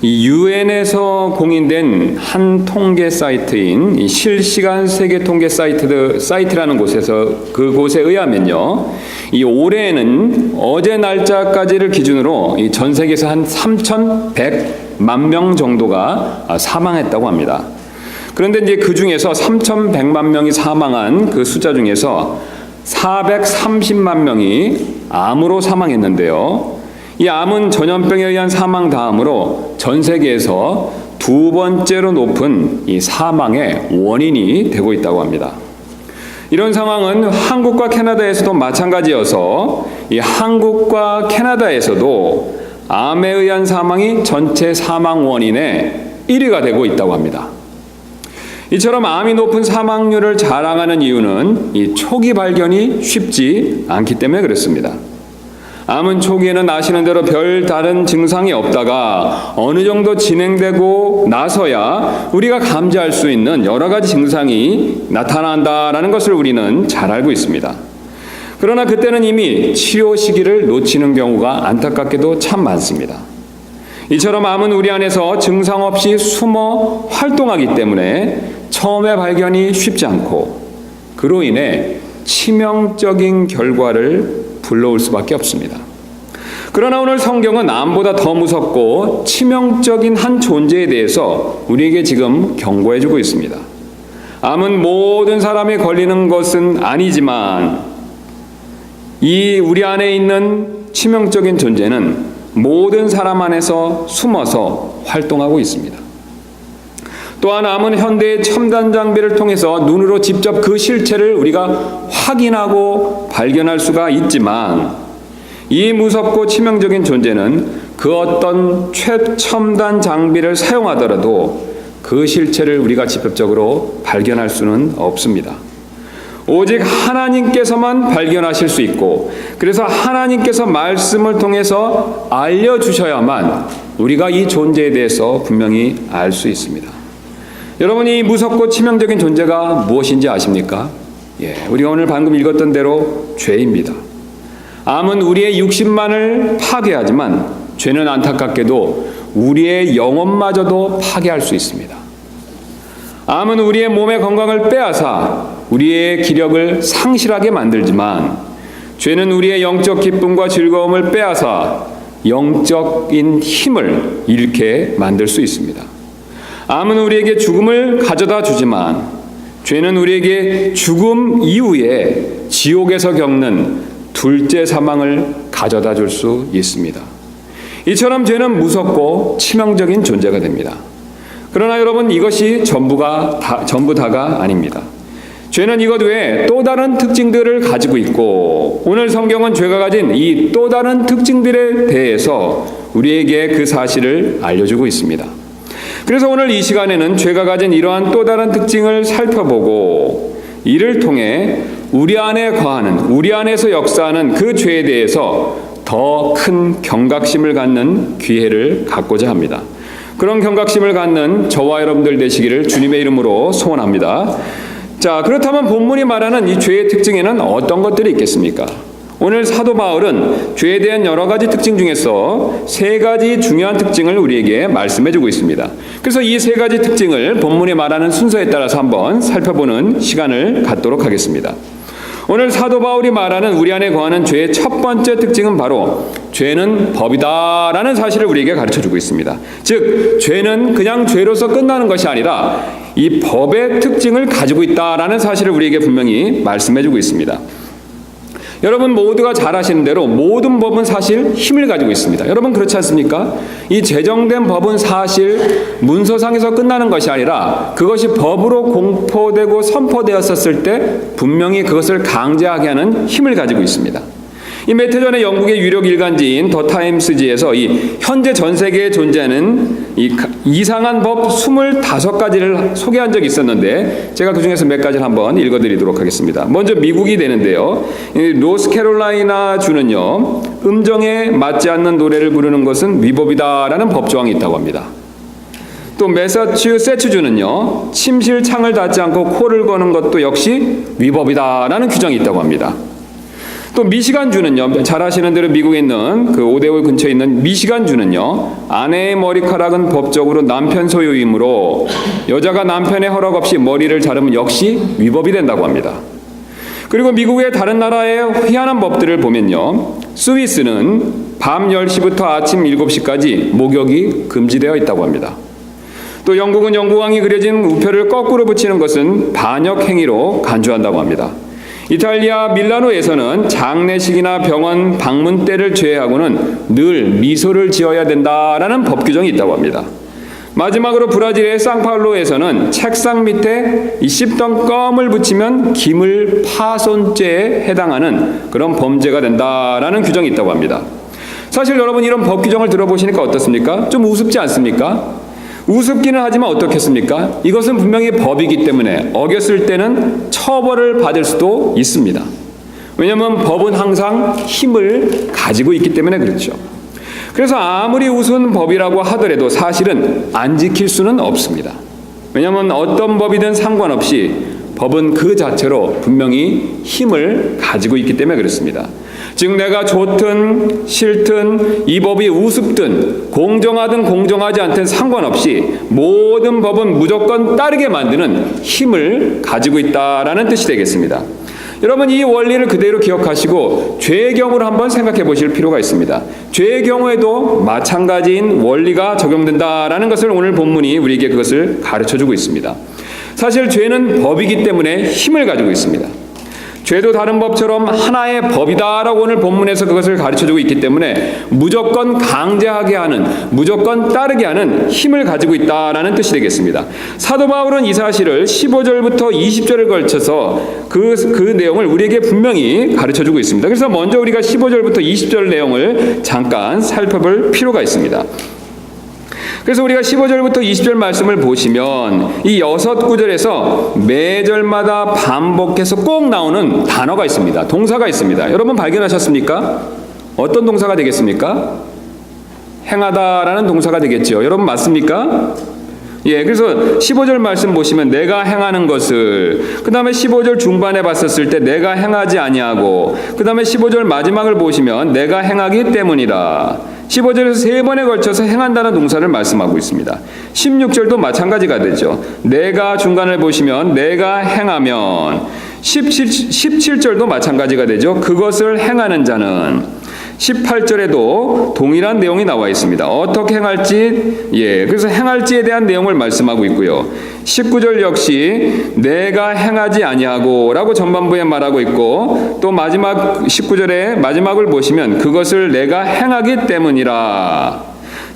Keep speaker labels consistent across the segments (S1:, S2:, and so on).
S1: 이 유엔에서 공인된 한 통계 사이트인 이 실시간 세계 통계 사이트라는 그곳에 의하면요, 이 올해에는 어제 날짜까지를 기준으로 이 전 세계에서 한 3,100만 명 정도가 사망했다고 합니다. 그런데 이제 그 중에서 3,100만 명이 사망한 그 숫자 중에서 430만 명이 암으로 사망했는데요. 이 암은 전염병에 의한 사망 다음으로 전 세계에서 두 번째로 높은 이 사망의 원인이 되고 있다고 합니다. 이런 상황은 한국과 캐나다에서도 마찬가지여서 이 한국과 캐나다에서도 암에 의한 사망이 전체 사망 원인의 1위가 되고 있다고 합니다. 이처럼 암이 높은 사망률을 자랑하는 이유는 이 초기 발견이 쉽지 않기 때문에 그렇습니다. 암은 초기에는 아시는 대로 별 다른 증상이 없다가 어느 정도 진행되고 나서야 우리가 감지할 수 있는 여러 가지 증상이 나타난다라는 것을 우리는 잘 알고 있습니다. 그러나 그때는 이미 치료 시기를 놓치는 경우가 안타깝게도 참 많습니다. 이처럼 암은 우리 안에서 증상 없이 숨어 활동하기 때문에 처음에 발견이 쉽지 않고 그로 인해 치명적인 결과를 불러올 수밖에 없습니다. 그러나 오늘 성경은 암보다 더 무섭고 치명적인 한 존재에 대해서 우리에게 지금 경고해주고 있습니다. 암은 모든 사람이 걸리는 것은 아니지만 이 우리 안에 있는 치명적인 존재는 모든 사람 안에서 숨어서 활동하고 있습니다. 또한 암은 현대의 첨단 장비를 통해서 눈으로 직접 그 실체를 우리가 확인하고 발견할 수가 있지만 이 무섭고 치명적인 존재는 그 어떤 최첨단 장비를 사용하더라도 그 실체를 우리가 직접적으로 발견할 수는 없습니다. 오직 하나님께서만 발견하실 수 있고 그래서 하나님께서 말씀을 통해서 알려주셔야만 우리가 이 존재에 대해서 분명히 알 수 있습니다. 여러분이 무섭고 치명적인 존재가 무엇인지 아십니까? 우리가 오늘 방금 읽었던 대로 죄입니다. 암은 우리의 육신만을 파괴하지만 죄는 안타깝게도 우리의 영혼마저도 파괴할 수 있습니다. 암은 우리의 몸의 건강을 빼앗아 우리의 기력을 상실하게 만들지만 죄는 우리의 영적 기쁨과 즐거움을 빼앗아 영적인 힘을 잃게 만들 수 있습니다. 암은 우리에게 죽음을 가져다 주지만 죄는 우리에게 죽음 이후에 지옥에서 겪는 둘째 사망을 가져다 줄 수 있습니다. 이처럼 죄는 무섭고 치명적인 존재가 됩니다. 그러나 여러분 이것이 전부 다가 아닙니다. 죄는 이것 외에 또 다른 특징들을 가지고 있고 오늘 성경은 죄가 가진 이 또 다른 특징들에 대해서 우리에게 그 사실을 알려주고 있습니다. 그래서 오늘 이 시간에는 죄가 가진 이러한 또 다른 특징을 살펴보고 이를 통해 우리 안에 거하는, 우리 안에서 역사하는 그 죄에 대해서 더 큰 경각심을 갖는 기회를 갖고자 합니다. 그런 경각심을 갖는 저와 여러분들 되시기를 주님의 이름으로 소원합니다. 자, 그렇다면 본문이 말하는 이 죄의 특징에는 어떤 것들이 있겠습니까? 오늘 사도 바울은 죄에 대한 여러 가지 특징 중에서 세 가지 중요한 특징을 우리에게 말씀해주고 있습니다. 그래서 이 세 가지 특징을 본문이 말하는 순서에 따라서 한번 살펴보는 시간을 갖도록 하겠습니다. 오늘 사도 바울이 말하는 우리 안에 거하는 죄의 첫 번째 특징은 바로 죄는 법이다라는 사실을 우리에게 가르쳐주고 있습니다. 즉 죄는 그냥 죄로서 끝나는 것이 아니라 이 법의 특징을 가지고 있다라는 사실을 우리에게 분명히 말씀해주고 있습니다. 여러분 모두가 잘 아시는 대로 모든 법은 사실 힘을 가지고 있습니다. 여러분 그렇지 않습니까? 이 제정된 법은 사실 문서상에서 끝나는 것이 아니라 그것이 법으로 공포되고 선포되었을 때 분명히 그것을 강제하게 하는 힘을 가지고 있습니다. 이 몇 해 전에 영국의 유력 일간지인 더 타임스지에서 이 현재 전 세계에 존재하는 이 이상한 법 25가지를 소개한 적이 있었는데 제가 그 중에서 몇 가지를 한번 읽어드리도록 하겠습니다. 먼저 미국이 되는데요. 노스캐롤라이나 주는요. 음정에 맞지 않는 노래를 부르는 것은 위법이다라는 법조항이 있다고 합니다. 또 매사추세츠주는요. 침실 창을 닫지 않고 코를 거는 것도 역시 위법이다라는 규정이 있다고 합니다. 또 미시간주는요, 잘 아시는 대로 미국에 있는 그 오데오 근처에 있는 미시간주는요, 아내의 머리카락은 법적으로 남편 소유이므로 여자가 남편의 허락 없이 머리를 자르면 역시 위법이 된다고 합니다. 그리고 미국의 다른 나라의 희한한 법들을 보면요, 스위스는 밤 10시부터 아침 7시까지 목욕이 금지되어 있다고 합니다. 또 영국은 영국왕이 그려진 우표를 거꾸로 붙이는 것은 반역 행위로 간주한다고 합니다. 이탈리아 밀라노에서는 장례식이나 병원 방문 때를 제외하고는 늘 미소를 지어야 된다라는 법 규정이 있다고 합니다. 마지막으로 브라질의 상파울루에서는 책상 밑에 이 씹던 껌을 붙이면 기물 파손죄에 해당하는 그런 범죄가 된다라는 규정이 있다고 합니다. 사실 여러분 이런 법 규정을 들어보시니까 어떻습니까? 좀 우습지 않습니까? 우습기는 하지만 어떻겠습니까? 이것은 분명히 법이기 때문에 어겼을 때는 처벌을 받을 수도 있습니다. 왜냐하면 법은 항상 힘을 가지고 있기 때문에 그렇죠. 그래서 아무리 우스운 법이라고 하더라도 사실은 안 지킬 수는 없습니다. 왜냐하면 어떤 법이든 상관없이 법은 그 자체로 분명히 힘을 가지고 있기 때문에 그렇습니다. 즉 내가 좋든 싫든 이 법이 우습든 공정하든 공정하지 않든 상관없이 모든 법은 무조건 따르게 만드는 힘을 가지고 있다라는 뜻이 되겠습니다. 여러분 이 원리를 그대로 기억하시고 죄의 경우를 한번 생각해 보실 필요가 있습니다. 죄의 경우에도 마찬가지인 원리가 적용된다라는 것을 오늘 본문이 우리에게 그것을 가르쳐주고 있습니다. 사실 죄는 법이기 때문에 힘을 가지고 있습니다. 죄도 다른 법처럼 하나의 법이다라고 오늘 본문에서 그것을 가르쳐주고 있기 때문에 무조건 강제하게 하는, 무조건 따르게 하는 힘을 가지고 있다라는 뜻이 되겠습니다. 사도 바울은 이 사실을 15절부터 20절을 걸쳐서 그 내용을 우리에게 분명히 가르쳐주고 있습니다. 그래서 먼저 우리가 15절부터 20절 내용을 잠깐 살펴볼 필요가 있습니다. 그래서 우리가 15절부터 20절 말씀을 보시면 이 6구절에서 매절마다 반복해서 꼭 나오는 단어가 있습니다. 동사가 있습니다. 여러분 발견하셨습니까? 어떤 동사가 되겠습니까? 행하다라는 동사가 되겠죠. 여러분 맞습니까? 예, 그래서 15절 말씀 보시면 내가 행하는 것을, 그 다음에 15절 중반에 봤었을 때 내가 행하지 아니하고, 그 다음에 15절 마지막을 보시면 내가 행하기 때문이라. 15절에서 3번에 걸쳐서 행한다는 동사를 말씀하고 있습니다. 16절도 마찬가지가 되죠. 내가 중간을 보시면 내가 행하면, 17절도 마찬가지가 되죠. 그것을 행하는 자는. 18절에도 동일한 내용이 나와 있습니다. 어떻게 행할지, 그래서 행할지에 대한 내용을 말씀하고 있고요. 19절 역시 내가 행하지 아니하고 라고 전반부에 말하고 있고, 또 마지막 19절의 마지막을 보시면 그것을 내가 행하기 때문이라.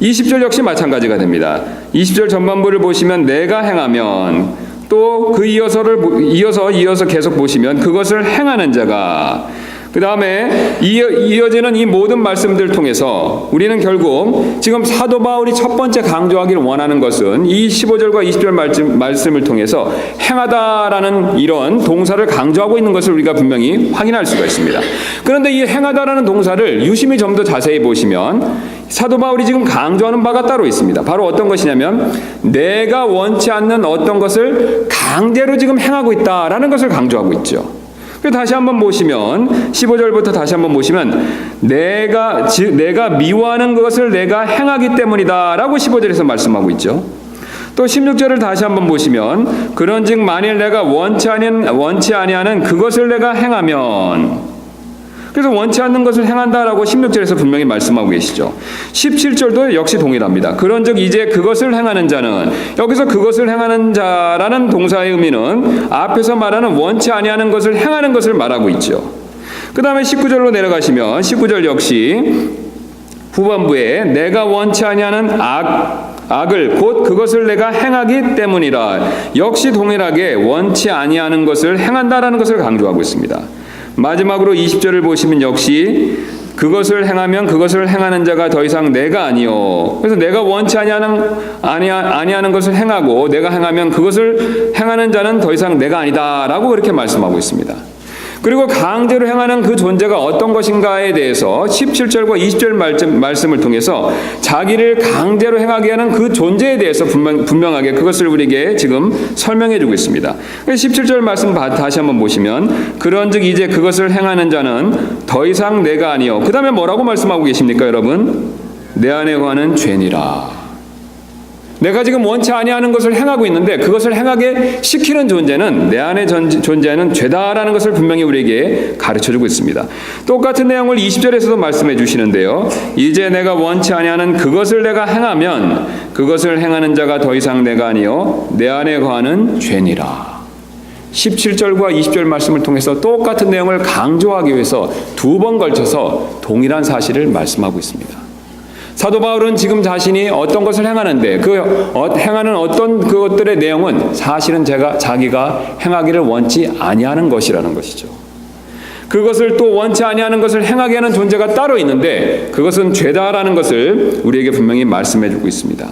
S1: 20절 역시 마찬가지가 됩니다. 20절 전반부를 보시면 내가 행하면, 또 그 이어서 계속 보시면 그것을 행하는 자가, 그 다음에 이어지는 이 모든 말씀들 통해서 우리는 결국 지금 사도 바울이 첫 번째 강조하기를 원하는 것은 이 15절과 20절 말씀을 통해서 행하다라는 이런 동사를 강조하고 있는 것을 우리가 분명히 확인할 수가 있습니다. 그런데 이 행하다라는 동사를 유심히 좀 더 자세히 보시면 사도 바울이 지금 강조하는 바가 따로 있습니다. 바로 어떤 것이냐면 내가 원치 않는 어떤 것을 강제로 지금 행하고 있다라는 것을 강조하고 있죠. 다시 한번 보시면 15절부터 다시 한번 보시면 내가 미워하는 것을 내가 행하기 때문이다 라고 15절에서 말씀하고 있죠. 또 16절을 다시 한번 보시면 그런즉 만일 내가 원치 아니하는 그것을 내가 행하면, 그래서 원치 않는 것을 행한다라고 16절에서 분명히 말씀하고 계시죠. 17절도 역시 동일합니다. 그런즉 이제 그것을 행하는 자는, 여기서 그것을 행하는 자라는 동사의 의미는 앞에서 말하는 원치 아니하는 것을 행하는 것을 말하고 있죠. 그 다음에 19절로 내려가시면 19절 역시 후반부에 내가 원치 아니하는 악을 곧 그것을 내가 행하기 때문이라, 역시 동일하게 원치 아니하는 것을 행한다라는 것을 강조하고 있습니다. 마지막으로 20절을 보시면 역시 그것을 행하면 그것을 행하는 자가 더 이상 내가 아니요. 그래서 내가 원치 아니하는 것을 행하고 내가 행하면 그것을 행하는 자는 더 이상 내가 아니다라고 그렇게 말씀하고 있습니다. 그리고 강제로 행하는 그 존재가 어떤 것인가에 대해서 17절과 20절 말씀을 통해서 자기를 강제로 행하게 하는 그 존재에 대해서 분명하게 그것을 우리에게 지금 설명해 주고 있습니다. 17절 말씀 다시 한번 보시면 그런즉 이제 그것을 행하는 자는 더 이상 내가 아니요. 그 다음에 뭐라고 말씀하고 계십니까 여러분? 내 안에 거하는 죄니라. 내가 지금 원치 아니하는 것을 행하고 있는데 그것을 행하게 시키는 존재는 내 안에 존재하는 죄다라는 것을 분명히 우리에게 가르쳐주고 있습니다. 똑같은 내용을 20절에서도 말씀해 주시는데요. 이제 내가 원치 아니하는 그것을 내가 행하면 그것을 행하는 자가 더 이상 내가 아니요 내 안에 거하는 죄니라. 17절과 20절 말씀을 통해서 똑같은 내용을 강조하기 위해서 두 번 걸쳐서 동일한 사실을 말씀하고 있습니다. 사도 바울은 지금 자신이 어떤 것을 행하는데 그 행하는 어떤 그것들의 내용은 사실은 자기가 행하기를 원치 아니하는 것이라는 것이죠. 그것을 또 원치 아니하는 것을 행하게 하는 존재가 따로 있는데 그것은 죄다라는 것을 우리에게 분명히 말씀해 주고 있습니다.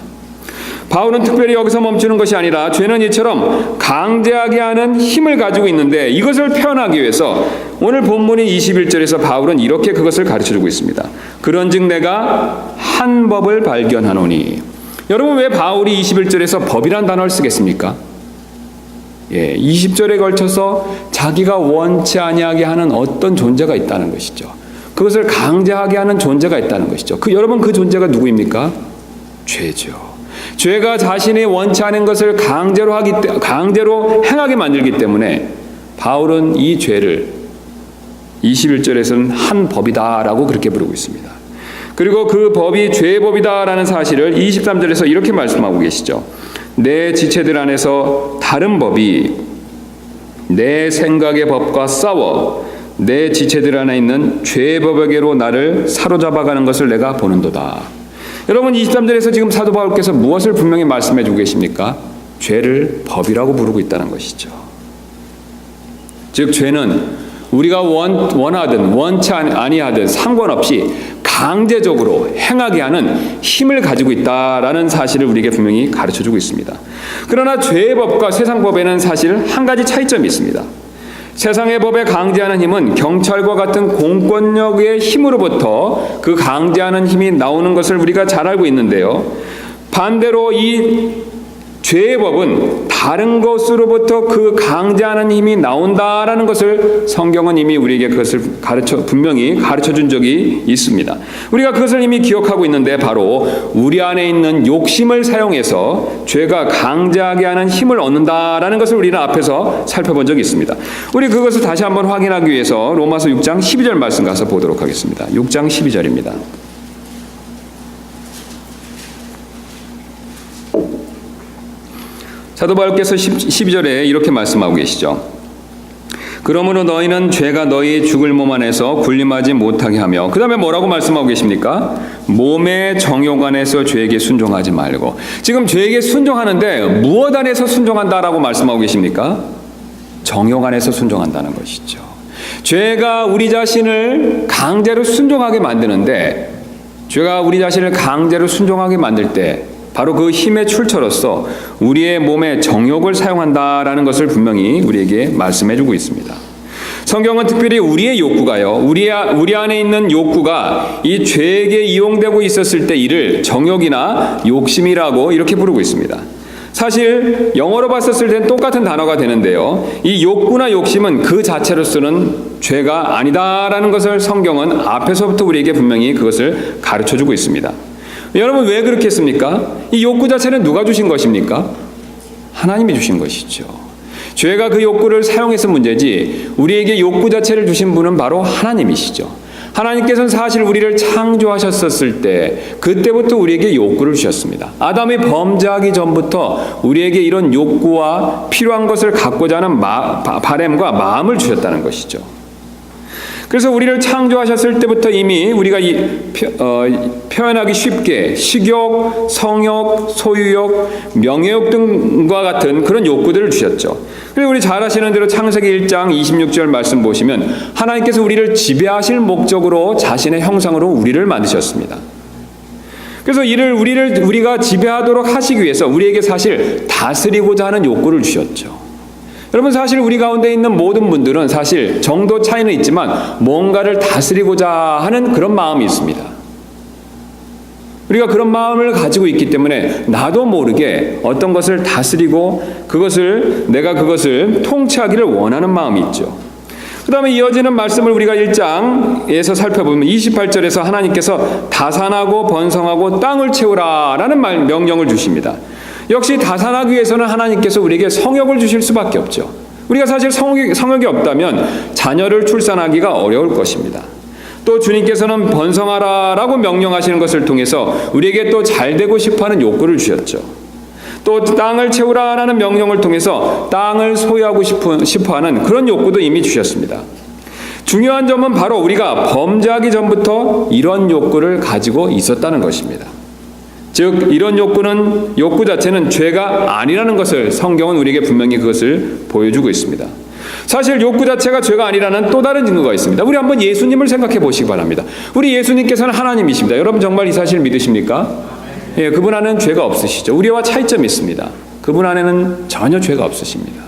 S1: 바울은 특별히 여기서 멈추는 것이 아니라 죄는 이처럼 강제하게 하는 힘을 가지고 있는데 이것을 표현하기 위해서 오늘 본문인 21절에서 바울은 이렇게 그것을 가르쳐주고 있습니다. 그런즉 내가 한 법을 발견하노니. 여러분 왜 바울이 21절에서 법이란 단어를 쓰겠습니까? 20절에 걸쳐서 자기가 원치 아니하게 하는 어떤 존재가 있다는 것이죠. 그것을 강제하게 하는 존재가 있다는 것이죠. 여러분 그 존재가 누구입니까? 죄죠. 죄가 자신이 원치 않은 것을 강제로 행하게 만들기 때문에 바울은 이 죄를 21절에서는 한 법이다라고 그렇게 부르고 있습니다. 그리고 그 법이 죄의 법이다라는 사실을 23절에서 이렇게 말씀하고 계시죠. 내 지체들 안에서 다른 법이 내 생각의 법과 싸워 내 지체들 안에 있는 죄의 법에게로 나를 사로잡아가는 것을 내가 보는도다. 여러분 23절에서 지금 사도 바울께서 무엇을 분명히 말씀해 주고 계십니까? 죄를 법이라고 부르고 있다는 것이죠. 즉 죄는 우리가 원하든 원치 아니하든 상관없이 강제적으로 행하게 하는 힘을 가지고 있다라는 사실을 우리에게 분명히 가르쳐주고 있습니다. 그러나 죄의 법과 세상 법에는 사실 한 가지 차이점이 있습니다. 세상의 법에 강제하는 힘은 경찰과 같은 공권력의 힘으로부터 그 강제하는 힘이 나오는 것을 우리가 잘 알고 있는데요. 반대로 이 죄의 법은 다른 것으로부터 그 강제하는 힘이 나온다라는 것을 성경은 이미 우리에게 그것을 분명히 가르쳐 준 적이 있습니다. 우리가 그것을 이미 기억하고 있는데 바로 우리 안에 있는 욕심을 사용해서 죄가 강제하게 하는 힘을 얻는다라는 것을 우리는 앞에서 살펴본 적이 있습니다. 우리 그것을 다시 한번 확인하기 위해서 로마서 6장 12절 말씀 가서 보도록 하겠습니다. 6장 12절입니다. 사도 바울께서 12절에 이렇게 말씀하고 계시죠. 그러므로 너희는 죄가 너희 죽을 몸 안에서 군림하지 못하게 하며 그 다음에 뭐라고 말씀하고 계십니까? 몸의 정욕 안에서 죄에게 순종하지 말고. 지금 죄에게 순종하는데 무엇 안에서 순종한다라고 말씀하고 계십니까? 정욕 안에서 순종한다는 것이죠. 죄가 우리 자신을 강제로 순종하게 만드는데 죄가 우리 자신을 강제로 순종하게 만들 때 바로 그 힘의 출처로서 우리의 몸의 정욕을 사용한다라는 것을 분명히 우리에게 말씀해주고 있습니다. 성경은 특별히 우리의 욕구가요, 우리 안에 있는 욕구가 이 죄에게 이용되고 있었을 때 이를 정욕이나 욕심이라고 이렇게 부르고 있습니다. 사실 영어로 봤었을 땐 똑같은 단어가 되는데요. 이 욕구나 욕심은 그 자체로서는 죄가 아니다라는 것을 성경은 앞에서부터 우리에게 분명히 그것을 가르쳐주고 있습니다. 여러분 왜 그렇게 했습니까? 이 욕구 자체는 누가 주신 것입니까? 하나님이 주신 것이죠. 죄가 그 욕구를 사용해서 문제지 우리에게 욕구 자체를 주신 분은 바로 하나님이시죠. 하나님께서는 사실 우리를 창조하셨을 때 그때부터 우리에게 욕구를 주셨습니다. 아담이 범죄하기 전부터 우리에게 이런 욕구와 필요한 것을 갖고자 하는 바램과 마음을 주셨다는 것이죠. 그래서 우리를 창조하셨을 때부터 이미 우리가 표현하기 쉽게 식욕, 성욕, 소유욕, 명예욕 등과 같은 그런 욕구들을 주셨죠. 그리고 우리 잘 아시는 대로 창세기 1장 26절 말씀 보시면 하나님께서 우리를 지배하실 목적으로 자신의 형상으로 우리를 만드셨습니다. 그래서 우리가 지배하도록 하시기 위해서 우리에게 사실 다스리고자 하는 욕구를 주셨죠. 여러분, 사실 우리 가운데 있는 모든 분들은 사실 정도 차이는 있지만 뭔가를 다스리고자 하는 그런 마음이 있습니다. 우리가 그런 마음을 가지고 있기 때문에 나도 모르게 어떤 것을 다스리고 내가 그것을 통치하기를 원하는 마음이 있죠. 그 다음에 이어지는 말씀을 우리가 1장에서 살펴보면 28절에서 하나님께서 다산하고 번성하고 땅을 채우라 라는 명령을 주십니다. 역시 다산하기 위해서는 하나님께서 우리에게 성욕을 주실 수밖에 없죠. 우리가 사실 성욕이 없다면 자녀를 출산하기가 어려울 것입니다. 또 주님께서는 번성하라라고 명령하시는 것을 통해서 우리에게 또 잘되고 싶어하는 욕구를 주셨죠. 또 땅을 채우라라는 명령을 통해서 땅을 소유하고 싶어하는 그런 욕구도 이미 주셨습니다. 중요한 점은 바로 우리가 범죄하기 전부터 이런 욕구를 가지고 있었다는 것입니다. 즉 이런 욕구 자체는 죄가 아니라는 것을 성경은 우리에게 분명히 그것을 보여주고 있습니다. 사실 욕구 자체가 죄가 아니라는 또 다른 증거가 있습니다. 우리 한번 예수님을 생각해 보시기 바랍니다. 우리 예수님께서는 하나님이십니다. 여러분 정말 이 사실 믿으십니까? 예, 그분 안에는 죄가 없으시죠. 우리와 차이점이 있습니다. 그분 안에는 전혀 죄가 없으십니다.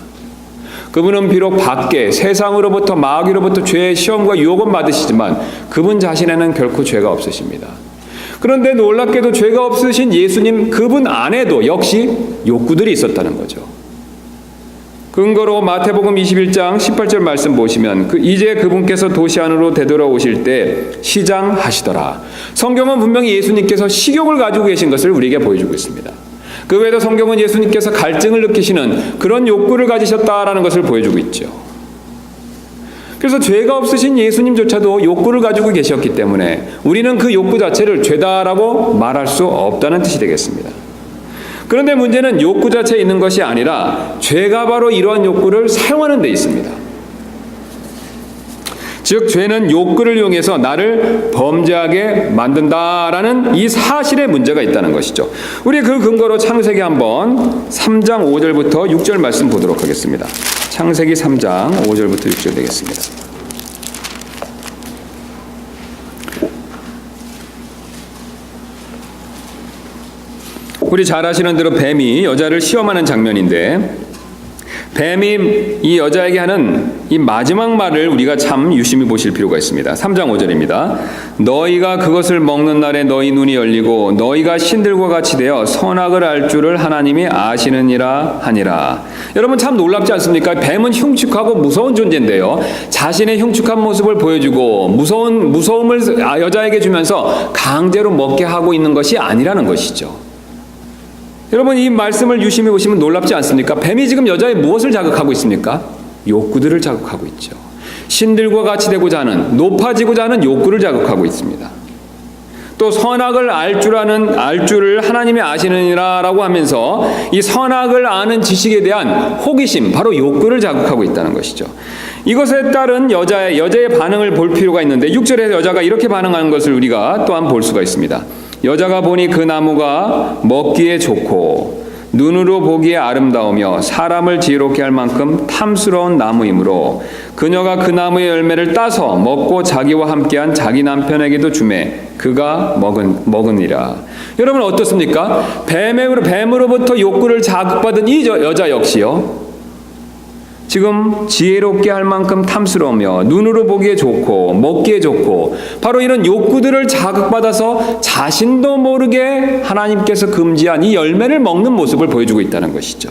S1: 그분은 비록 밖에 세상으로부터 마귀로부터 죄의 시험과 유혹은 받으시지만 그분 자신에는 결코 죄가 없으십니다. 그런데 놀랍게도 죄가 없으신 예수님 그분 안에도 역시 욕구들이 있었다는 거죠. 근거로 마태복음 21장 18절 말씀 보시면 이제 그분께서 도시 안으로 되돌아오실 때 시장하시더라. 성경은 분명히 예수님께서 식욕을 가지고 계신 것을 우리에게 보여주고 있습니다. 그 외에도 성경은 예수님께서 갈증을 느끼시는 그런 욕구를 가지셨다라는 것을 보여주고 있죠. 그래서 죄가 없으신 예수님조차도 욕구를 가지고 계셨기 때문에 우리는 그 욕구 자체를 죄다라고 말할 수 없다는 뜻이 되겠습니다. 그런데 문제는 욕구 자체에 있는 것이 아니라 죄가 바로 이러한 욕구를 사용하는 데 있습니다. 즉 죄는 욕구를 이용해서 나를 범죄하게 만든다라는 이 사실에 문제가 있다는 것이죠. 우리 그 근거로 창세기 한번 3장 5절부터 6절 말씀 보도록 하겠습니다. 창세기 3장 5절부터 6절 되겠습니다. 우리 잘 아시는 대로 뱀이 여자를 시험하는 장면인데 뱀이 이 여자에게 하는 이 마지막 말을 우리가 참 유심히 보실 필요가 있습니다. 3장 5절입니다. 너희가 그것을 먹는 날에 너희 눈이 열리고 너희가 신들과 같이 되어 선악을 알 줄을 하나님이 아시느니라 하니라. 여러분 참 놀랍지 않습니까? 뱀은 흉측하고 무서운 존재인데요. 자신의 흉측한 모습을 보여주고 무서움을 여자에게 주면서 강제로 먹게 하고 있는 것이 아니라는 것이죠. 여러분 이 말씀을 유심히 보시면 놀랍지 않습니까? 뱀이 지금 여자의 무엇을 자극하고 있습니까? 욕구들을 자극하고 있죠. 신들과 같이 되고자 하는, 높아지고자 하는 욕구를 자극하고 있습니다. 또 선악을 알 줄을 하나님이 아시느니라라고 하면서 이 선악을 아는 지식에 대한 호기심, 바로 욕구를 자극하고 있다는 것이죠. 이것에 따른 여자의 반응을 볼 필요가 있는데 6절에 여자가 이렇게 반응하는 것을 우리가 또한 볼 수가 있습니다. 여자가 보니 그 나무가 먹기에 좋고 눈으로 보기에 아름다우며 사람을 지혜롭게 할 만큼 탐스러운 나무이므로 그녀가 그 나무의 열매를 따서 먹고 자기와 함께한 자기 남편에게도 주매 그가 먹으니라. 여러분 어떻습니까? 뱀으로부터 욕구를 자극받은 이 여자 역시요, 지금 지혜롭게 할 만큼 탐스러우며 눈으로 보기에 좋고 먹기에 좋고 바로 이런 욕구들을 자극받아서 자신도 모르게 하나님께서 금지한 이 열매를 먹는 모습을 보여주고 있다는 것이죠.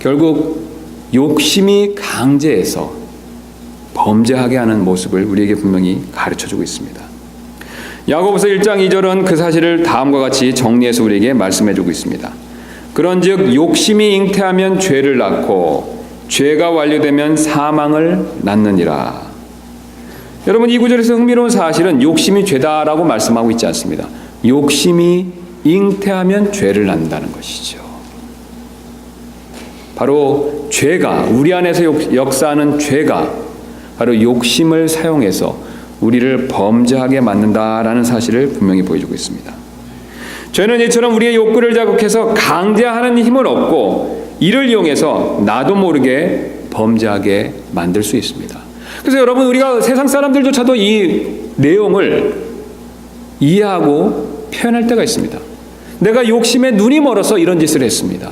S1: 결국 욕심이 강제해서 범죄하게 하는 모습을 우리에게 분명히 가르쳐주고 있습니다. 야고보서 1장 2절은 그 사실을 다음과 같이 정리해서 우리에게 말씀해주고 있습니다. 그런즉 욕심이 잉태하면 죄를 낳고 죄가 완료되면 사망을 낳느니라. 여러분 이 구절에서 흥미로운 사실은 욕심이 죄다라고 말씀하고 있지 않습니다. 욕심이 잉태하면 죄를 낳는다는 것이죠. 바로 죄가, 우리 안에서 역사하는 죄가 바로 욕심을 사용해서 우리를 범죄하게 만든다라는 사실을 분명히 보여주고 있습니다. 죄는 이처럼 우리의 욕구를 자극해서 강제하는 힘을 얻고 이를 이용해서 나도 모르게 범죄하게 만들 수 있습니다. 그래서 여러분 우리가 세상 사람들조차도 이 내용을 이해하고 표현할 때가 있습니다. 내가 욕심에 눈이 멀어서 이런 짓을 했습니다.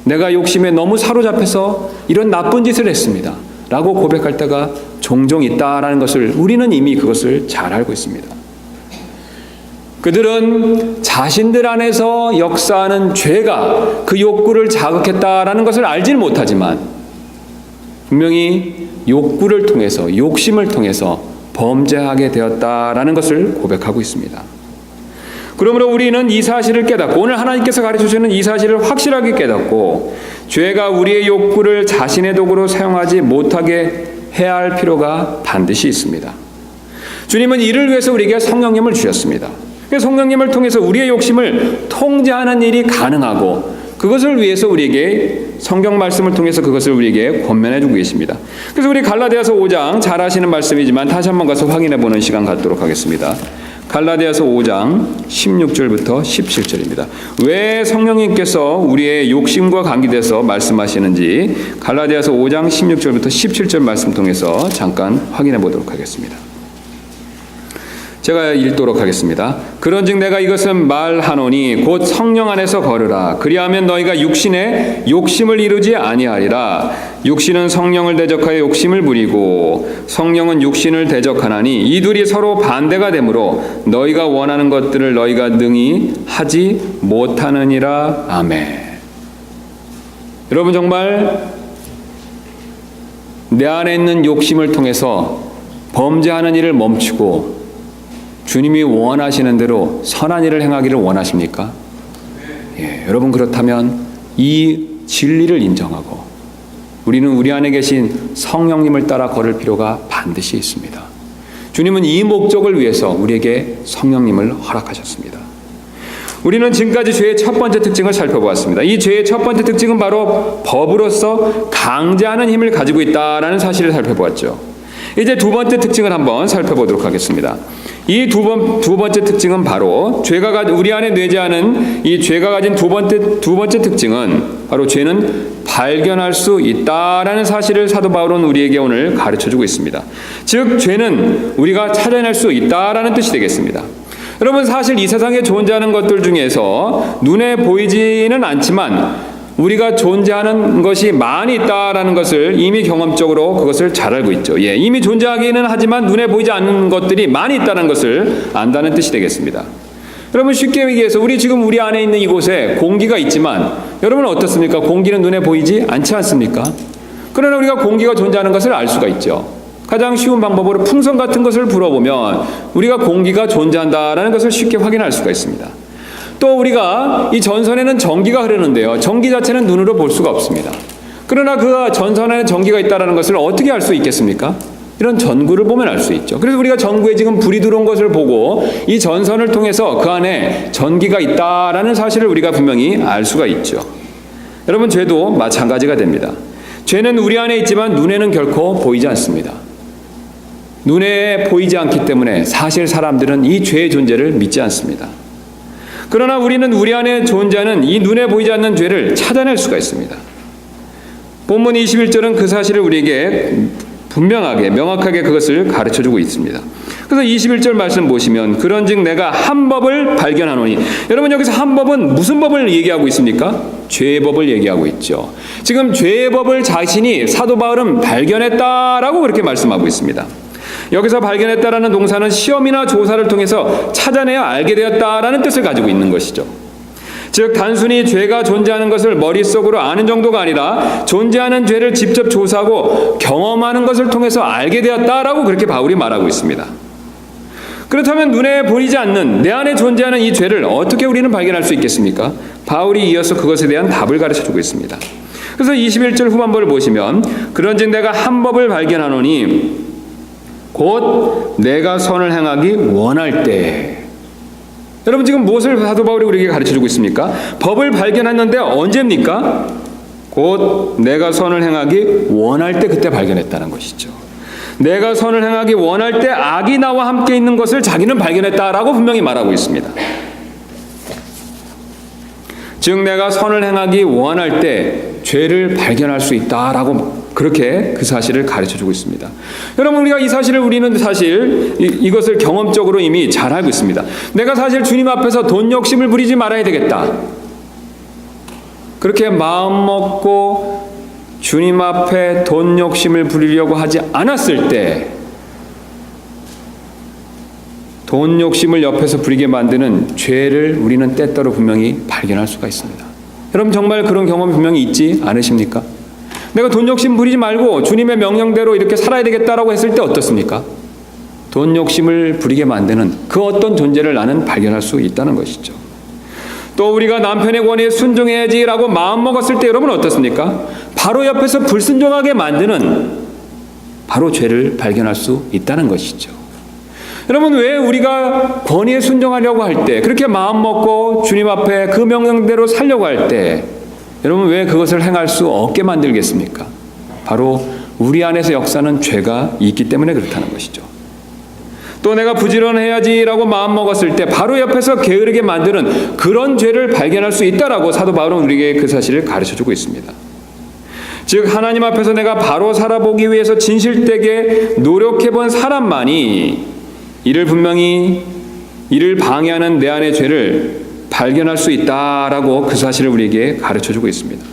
S1: 내가 욕심에 너무 사로잡혀서 이런 나쁜 짓을 했습니다. 라고 고백할 때가 종종 있다라는 것을 우리는 이미 그것을 잘 알고 있습니다. 그들은 자신들 안에서 역사하는 죄가 그 욕구를 자극했다라는 것을 알지는 못하지만 분명히 욕구를 통해서, 욕심을 통해서 범죄하게 되었다라는 것을 고백하고 있습니다. 그러므로 우리는 이 사실을 깨닫고, 오늘 하나님께서 가르쳐주시는 이 사실을 확실하게 깨닫고 죄가 우리의 욕구를 자신의 도구로 사용하지 못하게 해야 할 필요가 반드시 있습니다. 주님은 이를 위해서 우리에게 성령님을 주셨습니다. 성령님을 통해서 우리의 욕심을 통제하는 일이 가능하고, 그것을 위해서 우리에게 성경 말씀을 통해서 그것을 우리에게 권면해 주고 계십니다. 그래서 우리 갈라디아서 5장 잘 아시는 말씀이지만 다시 한번 가서 확인해 보는 시간 갖도록 하겠습니다. 갈라디아서 5장 16절부터 17절입니다. 왜 성령님께서 우리의 욕심과 관계돼서 말씀하시는지 갈라디아서 5장 16절부터 17절 말씀 통해서 잠깐 확인해 보도록 하겠습니다. 제가 읽도록 하겠습니다. 그런즉 내가 이것은 말하노니 곧 성령 안에서 걸으라. 그리하면 너희가 육신의 욕심을 이루지 아니하리라. 육신은 성령을 대적하여 욕심을 부리고 성령은 육신을 대적하나니 이 둘이 서로 반대가 되므로 너희가 원하는 것들을 너희가 능히 하지 못하느니라. 아멘. 여러분, 정말 내 안에 있는 욕심을 통해서 범죄하는 일을 멈추고 주님이 원하시는 대로 선한 일을 행하기를 원하십니까? 예, 여러분, 그렇다면 이 진리를 인정하고 우리는 우리 안에 계신 성령님을 따라 걸을 필요가 반드시 있습니다. 주님은 이 목적을 위해서 우리에게 성령님을 허락하셨습니다. 우리는 지금까지 죄의 첫 번째 특징을 살펴보았습니다. 이 죄의 첫 번째 특징은 바로 법으로서 강제하는 힘을 가지고 있다라는 사실을 살펴보았죠. 이제 두 번째 특징을 한번 살펴보도록 하겠습니다. 이 두 번째 특징은 바로 우리 안에 내재하는 이 죄가 가진 두 번째 특징은 바로 죄는 발견할 수 있다라는 사실을 사도 바울은 우리에게 오늘 가르쳐주고 있습니다. 즉, 죄는 우리가 찾아낼 수 있다라는 뜻이 되겠습니다. 여러분, 사실 이 세상에 존재하는 것들 중에서 눈에 보이지는 않지만 우리가 존재하는 것이 많이 있다라는 것을 이미 경험적으로 그것을 잘 알고 있죠. 예, 이미 존재하기는 하지만 눈에 보이지 않는 것들이 많이 있다는 것을 안다는 뜻이 되겠습니다. 여러분, 쉽게 얘기해서 우리 안에 있는 이곳에 공기가 있지만 여러분은 어떻습니까? 공기는 눈에 보이지 않지 않습니까? 그러나 우리가 공기가 존재하는 것을 알 수가 있죠. 가장 쉬운 방법으로 풍선 같은 것을 불어보면 우리가 공기가 존재한다라는 것을 쉽게 확인할 수가 있습니다. 또 우리가 이 전선에는 전기가 흐르는데요, 전기 자체는 눈으로 볼 수가 없습니다. 그러나 그 전선에 전기가 있다는 것을 어떻게 알 수 있겠습니까? 이런 전구를 보면 알 수 있죠. 그래서 우리가 전구에 지금 불이 들어온 것을 보고 이 전선을 통해서 그 안에 전기가 있다라는 사실을 우리가 분명히 알 수가 있죠. 여러분, 죄도 마찬가지가 됩니다. 죄는 우리 안에 있지만 눈에는 결코 보이지 않습니다. 눈에 보이지 않기 때문에 사실 사람들은 이 죄의 존재를 믿지 않습니다. 그러나 우리는 우리 안에 존재하는 이 눈에 보이지 않는 죄를 찾아낼 수가 있습니다. 본문 21절은 그 사실을 우리에게 분명하게, 명확하게 그것을 가르쳐주고 있습니다. 그래서 21절 말씀 보시면 그런즉 내가 한 법을 발견하노니, 여러분, 여기서 한 법은 무슨 법을 얘기하고 있습니까? 죄의 법을 얘기하고 있죠. 지금 죄의 법을 자신이 사도 바울은 발견했다라고 그렇게 말씀하고 있습니다. 여기서 발견했다라는 동사는 시험이나 조사를 통해서 찾아내야 알게 되었다라는 뜻을 가지고 있는 것이죠. 즉, 단순히 죄가 존재하는 것을 머릿속으로 아는 정도가 아니라 존재하는 죄를 직접 조사하고 경험하는 것을 통해서 알게 되었다라고 그렇게 바울이 말하고 있습니다. 그렇다면 눈에 보이지 않는 내 안에 존재하는 이 죄를 어떻게 우리는 발견할 수 있겠습니까? 바울이 이어서 그것에 대한 답을 가르쳐주고 있습니다. 그래서 21절 후반부를 보시면 그런즉 내가 한 법을 발견하노니 곧 내가 선을 행하기 원할 때. 여러분, 지금 무엇을 사도 바울이 우리에게 가르쳐주고 있습니까? 법을 발견했는데 언제입니까? 곧 내가 선을 행하기 원할 때, 그때 발견했다는 것이죠. 내가 선을 행하기 원할 때 악이 나와 함께 있는 것을 자기는 발견했다라고 분명히 말하고 있습니다. 즉, 내가 선을 행하기 원할 때 죄를 발견할 수 있다라고 그렇게 그 사실을 가르쳐주고 있습니다. 여러분, 우리가 이 사실을 우리는 사실 이것을 경험적으로 이미 잘 알고 있습니다. 내가 사실 주님 앞에서 돈 욕심을 부리지 말아야 되겠다. 그렇게 마음 먹고 주님 앞에 돈 욕심을 부리려고 하지 않았을 때 돈 욕심을 옆에서 부리게 만드는 죄를 우리는 때때로 분명히 발견할 수가 있습니다. 여러분 정말 그런 경험이 분명히 있지 않으십니까? 내가 돈 욕심 부리지 말고 주님의 명령대로 이렇게 살아야 되겠다라고 했을 때 어떻습니까? 돈 욕심을 부리게 만드는 그 어떤 존재를 나는 발견할 수 있다는 것이죠. 또 우리가 남편의 권위에 순종해야지라고 마음먹었을 때 여러분 어떻습니까? 바로 옆에서 불순종하게 만드는 바로 죄를 발견할 수 있다는 것이죠. 여러분 왜 우리가 권위에 순종하려고 할 때 그렇게 마음먹고 주님 앞에 그 명령대로 살려고 할 때 여러분 왜 그것을 행할 수 없게 만들겠습니까? 바로 우리 안에서 역사는 죄가 있기 때문에 그렇다는 것이죠. 또 내가 부지런해야지라고 마음먹었을 때 바로 옆에서 게으르게 만드는 그런 죄를 발견할 수 있다라고 사도 바울은 우리에게 그 사실을 가르쳐주고 있습니다. 즉 하나님 앞에서 내가 바로 살아보기 위해서 진실되게 노력해본 사람만이 이를 방해하는 내 안의 죄를 발견할 수 있다라고 그 사실을 우리에게 가르쳐주고 있습니다.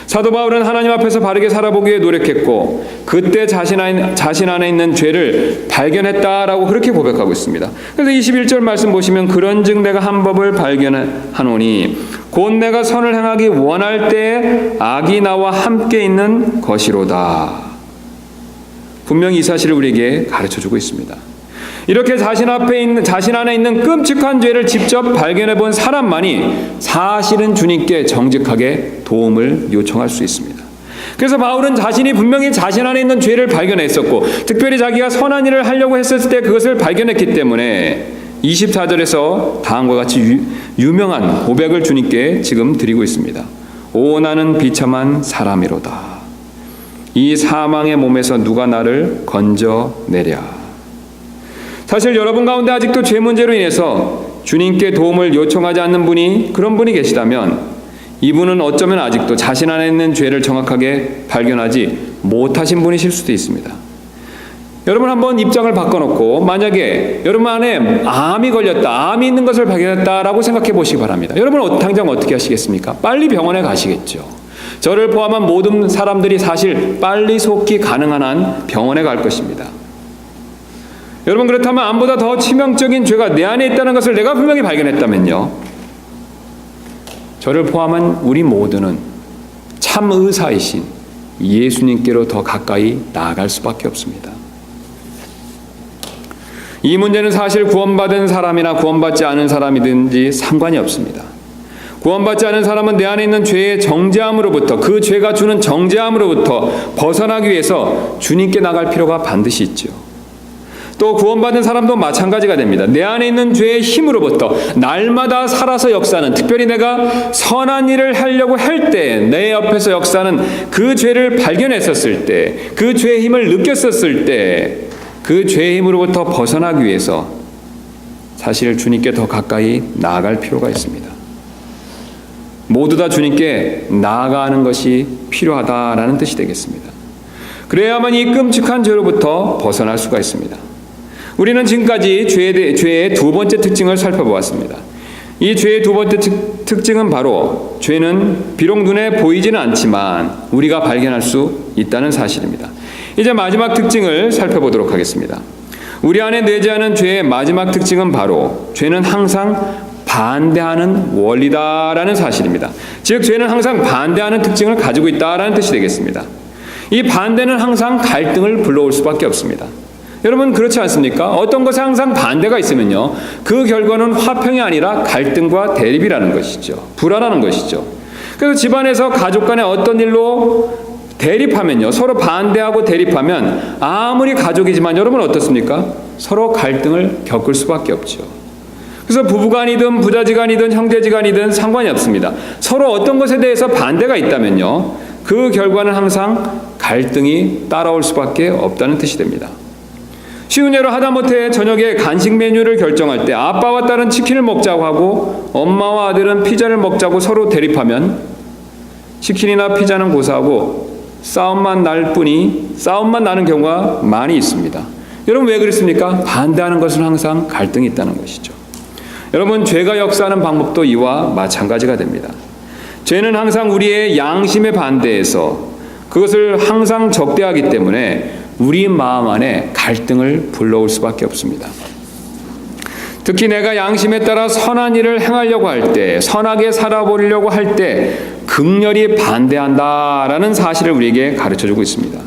S1: 사도 바울은 하나님 앞에서 바르게 살아보기 위해 노력했고 그때 자신 안에 있는 죄를 발견했다라고 그렇게 고백하고 있습니다. 그래서 21절 말씀 보시면 그런즉 내가 한 법을 발견하노니 곧 내가 선을 행하기 원할 때 악이 나와 함께 있는 것이로다. 분명히 이 사실을 우리에게 가르쳐주고 있습니다. 이렇게 자신 안에 있는 끔찍한 죄를 직접 발견해 본 사람만이 사실은 주님께 정직하게 도움을 요청할 수 있습니다. 그래서 바울은 자신이 분명히 자신 안에 있는 죄를 발견했었고 특별히 자기가 선한 일을 하려고 했을 때 그것을 발견했기 때문에 24절에서 다음과 같이 유명한 고백을 주님께 지금 드리고 있습니다. 오 나는 비참한 사람이로다. 이 사망의 몸에서 누가 나를 건져내랴. 사실 여러분 가운데 아직도 죄 문제로 인해서 주님께 도움을 요청하지 않는 그런 분이 계시다면 이분은 어쩌면 아직도 자신 안에 있는 죄를 정확하게 발견하지 못하신 분이실 수도 있습니다. 여러분 한번 입장을 바꿔놓고 만약에 여러분 안에 암이 걸렸다, 암이 있는 것을 발견했다라고 생각해 보시기 바랍니다. 여러분 당장 어떻게 하시겠습니까? 빨리 병원에 가시겠죠. 저를 포함한 모든 사람들이 사실 빨리 속히 가능한 한 병원에 갈 것입니다. 여러분 그렇다면 암보다 더 치명적인 죄가 내 안에 있다는 것을 내가 분명히 발견했다면요, 저를 포함한 우리 모두는 참 의사이신 예수님께로 더 가까이 나아갈 수밖에 없습니다. 이 문제는 사실 구원받은 사람이나 구원받지 않은 사람이든지 상관이 없습니다. 구원받지 않은 사람은 내 안에 있는 죄의 정죄함으로부터, 그 죄가 주는 정죄함으로부터 벗어나기 위해서 주님께 나갈 필요가 반드시 있죠. 또 구원받은 사람도 마찬가지가 됩니다. 내 안에 있는 죄의 힘으로부터 날마다 살아서 역사는, 특별히 내가 선한 일을 하려고 할 때 내 옆에서 역사는 그 죄를 발견했었을 때, 그 죄의 힘을 느꼈었을 때 그 죄의 힘으로부터 벗어나기 위해서 사실 주님께 더 가까이 나아갈 필요가 있습니다. 모두 다 주님께 나아가는 것이 필요하다라는 뜻이 되겠습니다. 그래야만 이 끔찍한 죄로부터 벗어날 수가 있습니다. 우리는 지금까지 죄의 두 번째 특징을 살펴보았습니다. 이 죄의 두 번째 특징은 바로 죄는 비록 눈에 보이지는 않지만 우리가 발견할 수 있다는 사실입니다. 이제 마지막 특징을 살펴보도록 하겠습니다. 우리 안에 내재하는 죄의 마지막 특징은 바로 죄는 항상 반대하는 원리다라는 사실입니다. 즉 죄는 항상 반대하는 특징을 가지고 있다라는 뜻이 되겠습니다. 이 반대는 항상 갈등을 불러올 수밖에 없습니다. 여러분 그렇지 않습니까? 어떤 것에 항상 반대가 있으면요, 그 결과는 화평이 아니라 갈등과 대립이라는 것이죠. 불화라는 것이죠. 그래서 집안에서 가족 간에 어떤 일로 대립하면요, 서로 반대하고 대립하면 아무리 가족이지만 여러분 어떻습니까? 서로 갈등을 겪을 수밖에 없죠. 그래서 부부간이든 부자지간이든 형제지간이든 상관이 없습니다. 서로 어떤 것에 대해서 반대가 있다면요, 그 결과는 항상 갈등이 따라올 수밖에 없다는 뜻이 됩니다. 쉬운 예로 하다못해 저녁에 간식 메뉴를 결정할 때 아빠와 딸은 치킨을 먹자고 하고 엄마와 아들은 피자를 먹자고 서로 대립하면 치킨이나 피자는 고사하고 싸움만 나는 경우가 많이 있습니다. 여러분 왜 그렇습니까? 반대하는 것은 항상 갈등이 있다는 것이죠. 여러분 죄가 역사하는 방법도 이와 마찬가지가 됩니다. 죄는 항상 우리의 양심에 반대해서 그것을 항상 적대하기 때문에 우리 마음 안에 갈등을 불러올 수밖에 없습니다. 특히 내가 양심에 따라 선한 일을 행하려고 할 때, 선하게 살아보려고 할 때 극렬히 반대한다라는 사실을 우리에게 가르쳐주고 있습니다.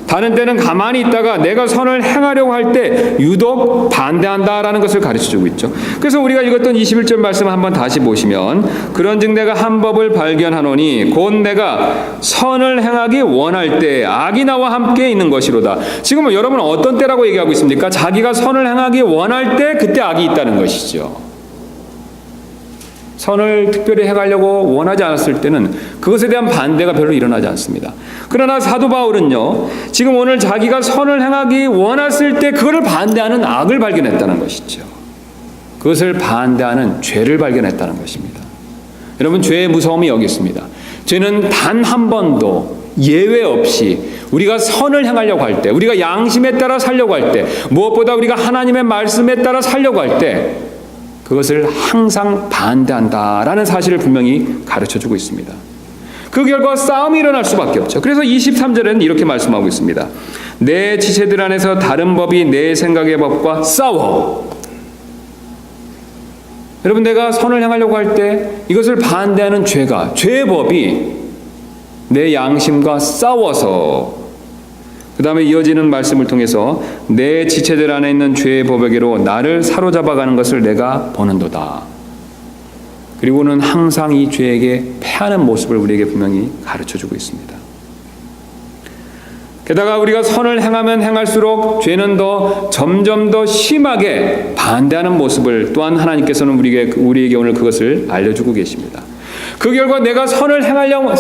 S1: 다른 때는 가만히 있다가 내가 선을 행하려고 할 때 유독 반대한다라는 것을 가르쳐주고 있죠. 그래서 우리가 읽었던 21절 말씀을 한번 다시 보시면, 그런즉 내가 한 법을 발견하노니 곧 내가 선을 행하기 원할 때 악이 나와 함께 있는 것이로다. 지금 여러분은 어떤 때라고 얘기하고 있습니까? 자기가 선을 행하기 원할 때 그때 악이 있다는 것이죠. 선을 특별히 행하려고 원하지 않았을 때는 그것에 대한 반대가 별로 일어나지 않습니다. 그러나 사도 바울은요, 지금 오늘 자기가 선을 행하기 원했을 때 그것을 반대하는 악을 발견했다는 것이죠. 그것을 반대하는 죄를 발견했다는 것입니다. 여러분, 죄의 무서움이 여기 있습니다. 죄는 단 한 번도 예외 없이 우리가 선을 행하려고 할 때, 우리가 양심에 따라 살려고 할 때, 무엇보다 우리가 하나님의 말씀에 따라 살려고 할 때 그것을 항상 반대한다라는 사실을 분명히 가르쳐주고 있습니다. 그 결과 싸움이 일어날 수밖에 없죠. 그래서 23절에는 이렇게 말씀하고 있습니다. 내 지체들 안에서 다른 법이 내 생각의 법과 싸워. 여러분, 내가 선을 행하려고 할 때 이것을 반대하는 죄의 법이 내 양심과 싸워서, 그 다음에 이어지는 말씀을 통해서 내 지체들 안에 있는 죄의 법에게로 나를 사로잡아가는 것을 내가 보는도다. 그리고는 항상 이 죄에게 패하는 모습을 우리에게 분명히 가르쳐주고 있습니다. 게다가 우리가 선을 행하면 행할수록 죄는 점점 더 심하게 반대하는 모습을 또한 하나님께서는 우리에게 오늘 그것을 알려주고 계십니다. 그 결과 내가 선을 행하려고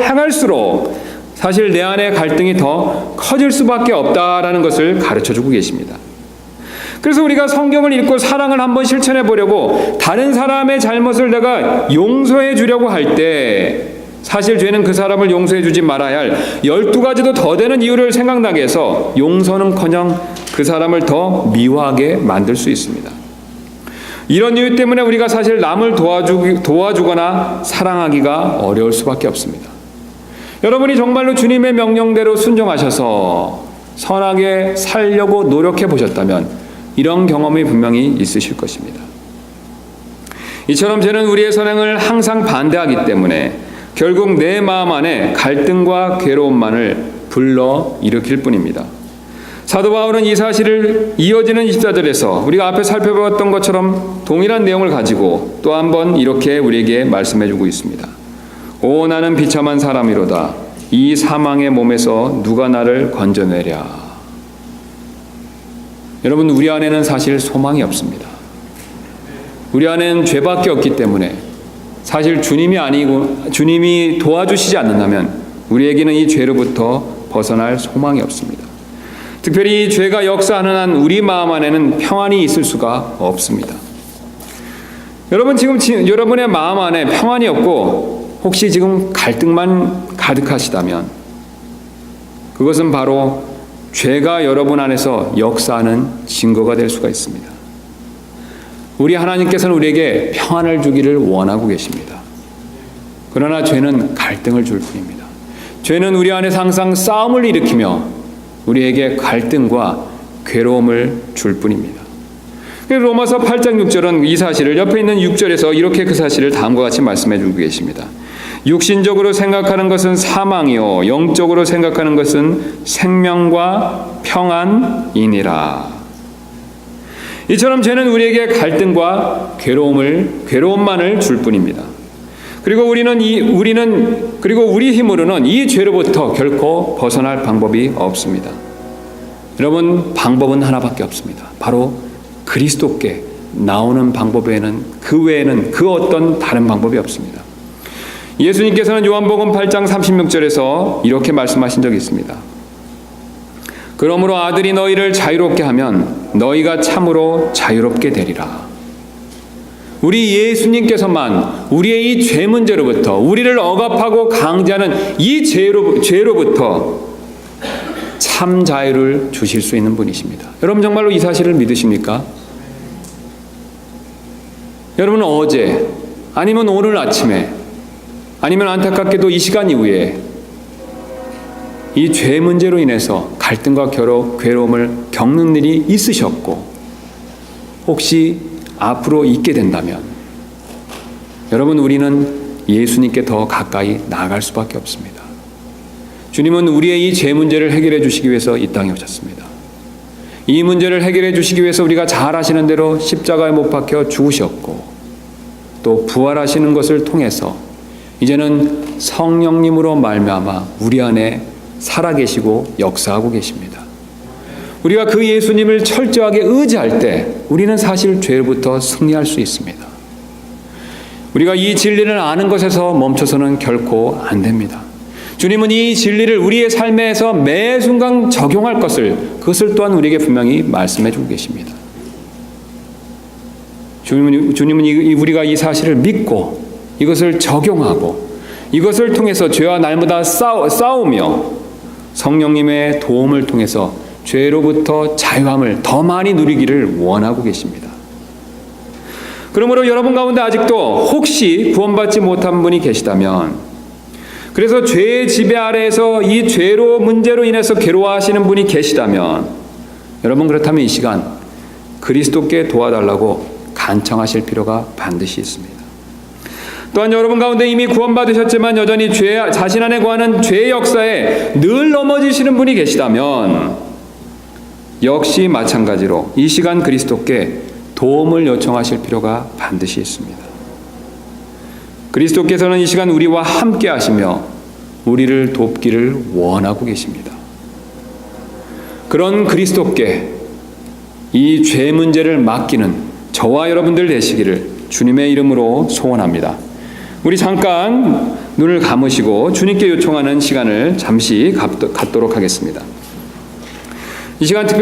S1: 행할수록 사실 내 안에 갈등이 더 커질 수밖에 없다라는 것을 가르쳐주고 계십니다. 그래서 우리가 성경을 읽고 사랑을 한번 실천해 보려고 다른 사람의 잘못을 내가 용서해 주려고 할 때 사실 죄는 그 사람을 용서해 주지 말아야 할 12가지도 더 되는 이유를 생각나게 해서 용서는커녕 그 사람을 더 미워하게 만들 수 있습니다. 이런 이유 때문에 우리가 사실 남을 도와주거나 사랑하기가 어려울 수밖에 없습니다. 여러분이 정말로 주님의 명령대로 순종하셔서 선하게 살려고 노력해 보셨다면 이런 경험이 분명히 있으실 것입니다. 이처럼 죄는 우리의 선행을 항상 반대하기 때문에 결국 내 마음 안에 갈등과 괴로움만을 불러 일으킬 뿐입니다. 사도 바울은 이 사실을 이어지는 24절에서 우리가 앞에 살펴봤던 것처럼 동일한 내용을 가지고 또 한 번 이렇게 우리에게 말씀해 주고 있습니다. 오, 나는 비참한 사람이로다. 이 사망의 몸에서 누가 나를 건져내랴. 여러분, 우리 안에는 사실 소망이 없습니다. 우리 안에는 죄밖에 없기 때문에 사실 주님이 도와주시지 않는다면 우리에게는 이 죄로부터 벗어날 소망이 없습니다. 특별히 이 죄가 역사하는 한 우리 마음 안에는 평안이 있을 수가 없습니다. 여러분, 지금 여러분의 마음 안에 평안이 없고 혹시 지금 갈등만 가득하시다면 그것은 바로 죄가 여러분 안에서 역사하는 증거가 될 수가 있습니다. 우리 하나님께서는 우리에게 평안을 주기를 원하고 계십니다. 그러나 죄는 갈등을 줄 뿐입니다. 죄는 우리 안에서 항상 싸움을 일으키며 우리에게 갈등과 괴로움을 줄 뿐입니다. 로마서 8장 6절은 이 사실을 옆에 있는 6절에서 이렇게 그 사실을 다음과 같이 말씀해 주고 계십니다. 육신적으로 생각하는 것은 사망이요 영적으로 생각하는 것은 생명과 평안이니라. 이처럼 죄는 우리에게 갈등과 괴로움만을 줄 뿐입니다. 그리고 우리 힘으로는 이 죄로부터 결코 벗어날 방법이 없습니다. 여러분, 방법은 하나밖에 없습니다. 바로 그리스도께 나오는 방법 외에는, 그 외에는 그 어떤 다른 방법이 없습니다. 예수님께서는 요한복음 8장 36절에서 이렇게 말씀하신 적이 있습니다. 그러므로 아들이 너희를 자유롭게 하면 너희가 참으로 자유롭게 되리라. 우리 예수님께서만 우리의 이 죄 문제로부터, 우리를 억압하고 강제하는 이 죄로부터 참 자유를 주실 수 있는 분이십니다. 여러분, 정말로 이 사실을 믿으십니까? 여러분은 어제 아니면 오늘 아침에, 아니면 안타깝게도 이 시간 이후에 이 죄 문제로 인해서 갈등과 괴로움을 겪는 일이 있으셨고 혹시 앞으로 있게 된다면 여러분, 우리는 예수님께 더 가까이 나아갈 수밖에 없습니다. 주님은 우리의 이 죄 문제를 해결해 주시기 위해서 이 땅에 오셨습니다. 이 문제를 해결해 주시기 위해서 우리가 잘 아시는 대로 십자가에 못 박혀 죽으셨고 또 부활하시는 것을 통해서 이제는 성령님으로 말미암아 우리 안에 살아계시고 역사하고 계십니다. 우리가 그 예수님을 철저하게 의지할 때 우리는 사실 죄로부터 승리할 수 있습니다. 우리가 이 진리를 아는 것에서 멈춰서는 결코 안 됩니다. 주님은 이 진리를 우리의 삶에서 매 순간 적용할 그것을 또한 우리에게 분명히 말씀해 주고 계십니다. 주님은 우리가 이 사실을 믿고 이것을 적용하고 이것을 통해서 죄와 날마다 싸우며 성령님의 도움을 통해서 죄로부터 자유함을 더 많이 누리기를 원하고 계십니다. 그러므로 여러분 가운데 아직도 혹시 구원받지 못한 분이 계시다면, 그래서 죄의 지배 아래에서 이 죄로 문제로 인해서 괴로워하시는 분이 계시다면, 여러분 그렇다면 이 시간 그리스도께 도와달라고 간청하실 필요가 반드시 있습니다. 또한 여러분 가운데 이미 구원받으셨지만 여전히 자신 안에 거하는 죄의 역사에 늘 넘어지시는 분이 계시다면 역시 마찬가지로 이 시간 그리스도께 도움을 요청하실 필요가 반드시 있습니다. 그리스도께서는 이 시간 우리와 함께 하시며 우리를 돕기를 원하고 계십니다. 그런 그리스도께 이 죄 문제를 맡기는 저와 여러분들 되시기를 주님의 이름으로 소원합니다. 우리 잠깐 눈을 감으시고 주님께 요청하는 시간을 잠시 갖도록 하겠습니다. 이 시간 특별히